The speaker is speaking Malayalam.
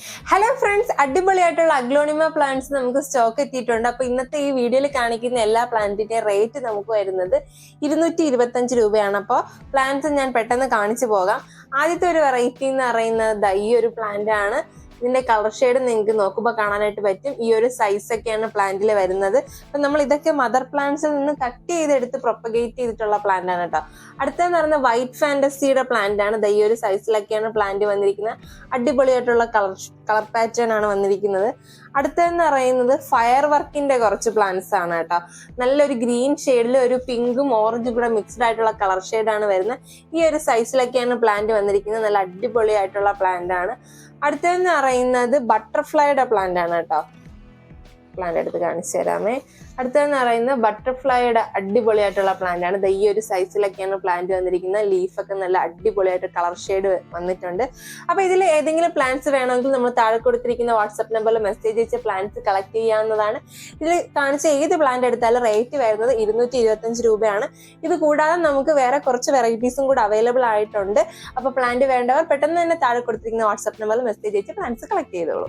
ഹലോ ഫ്രണ്ട്സ്, അടിപൊളിയായിട്ടുള്ള അഗ്ലോണിമ പ്ലാന്റ്സ് നമുക്ക് സ്റ്റോക്ക് എത്തിയിട്ടുണ്ട്. അപ്പൊ ഇന്നത്തെ ഈ വീഡിയോയിൽ കാണിക്കുന്ന എല്ലാ പ്ലാന്റിന്റെ റേറ്റ് നമുക്ക് വരുന്നത് 225 രൂപയാണ്. അപ്പോൾ പ്ലാന്റ്സ് ഞാൻ പെട്ടെന്ന് കാണിച്ചു പോകാം. ആദ്യത്തെ ഒരു വെറൈറ്റി എന്ന് പറയുന്നത് ഈ ഒരു പ്ലാന്റ് ആണ്. ഇതിന്റെ കളർ ഷെയ്ഡ് നിങ്ങൾക്ക് നോക്കുമ്പോൾ കാണാനായിട്ട് പറ്റും. ഈ ഒരു സൈസ് ഒക്കെയാണ് പ്ലാന്റിൽ വരുന്നത്. അപ്പൊ നമ്മൾ ഇതൊക്കെ മദർ പ്ലാന്റ്സിൽ നിന്ന് കട്ട് ചെയ്തെടുത്ത് പ്രൊപ്പഗേറ്റ് ചെയ്തിട്ടുള്ള പ്ലാന്റ് ആണ് കേട്ടോ. അടുത്തതെന്ന് പറയുന്നത് വൈറ്റ് ഫാന്റസിയുടെ പ്ലാന്റ് ആണ്. ഈ ഒരു സൈസിലൊക്കെയാണ് പ്ലാന്റ് വന്നിരിക്കുന്നത്. അടിപൊളിയായിട്ടുള്ള കളർ പാറ്റേൺ ആണ് വന്നിരിക്കുന്നത്. അടുത്തതെന്ന് പറയുന്നത് ഫയർ വർക്കിന്റെ കുറച്ച് പ്ലാന്റ്സ് ആണ് കേട്ടോ. നല്ലൊരു ഗ്രീൻ ഷെയ്ഡിൽ ഒരു പിങ്കും ഓറഞ്ചും കൂടെ മിക്സ്ഡ് ആയിട്ടുള്ള കളർ ഷെയ്ഡാണ് വരുന്നത്. ഈ ഒരു സൈസിലൊക്കെയാണ് പ്ലാന്റ് വന്നിരിക്കുന്നത്. നല്ല അടിപൊളിയായിട്ടുള്ള പ്ലാന്റ് ആണ്. അടുത്തതെന്ന് പറയുന്നത് ബട്ടർഫ്ലൈയുടെ പ്ലാന്റ് ആണ് കേട്ടോ. പ്ലാന്റ് എടുത്ത് കാണിച്ചു തരാമേ. അടുത്തതെന്ന് പറയുന്നത് ബട്ടർഫ്ലൈയുടെ അടിപൊളിയായിട്ടുള്ള പ്ലാന്റ് ആണ്. ഈ ഒരു സൈസിലൊക്കെയാണ് പ്ലാന്റ് വന്നിരിക്കുന്നത്. ലീഫൊക്കെ നല്ല അടിപൊളിയായിട്ട് കളർ ഷെയ്ഡ് വന്നിട്ടുണ്ട്. അപ്പൊ ഇതിൽ ഏതെങ്കിലും പ്ലാന്റ്സ് വേണമെങ്കിൽ നമ്മൾ താഴെ കൊടുത്തിരിക്കുന്ന വാട്സ്ആപ്പ് നമ്പറിൽ മെസ്സേജ് അയച്ച് പ്ലാന്റ്സ് കളക്ട് ചെയ്യാവുന്നതാണ്. ഇതിൽ കാണിച്ച ഏത് പ്ലാന്റ് എടുത്താലും റേറ്റ് വരുന്നത് 225 രൂപയാണ്. ഇത് കൂടാതെ നമുക്ക് വേറെ കുറച്ച് വെറൈറ്റീസും കൂടെ അവൈലബിൾ ആയിട്ടുണ്ട്. അപ്പൊ പ്ലാന്റ് വേണ്ടവർ പെട്ടെന്ന് തന്നെ താഴെ കൊടുത്തിരിക്കുന്ന വാട്സ്ആപ്പ് നമ്പറിൽ മെസ്സേജ് അയച്ച് പ്ലാന്റ്സ് കളക്ട് ചെയ്തോളൂ.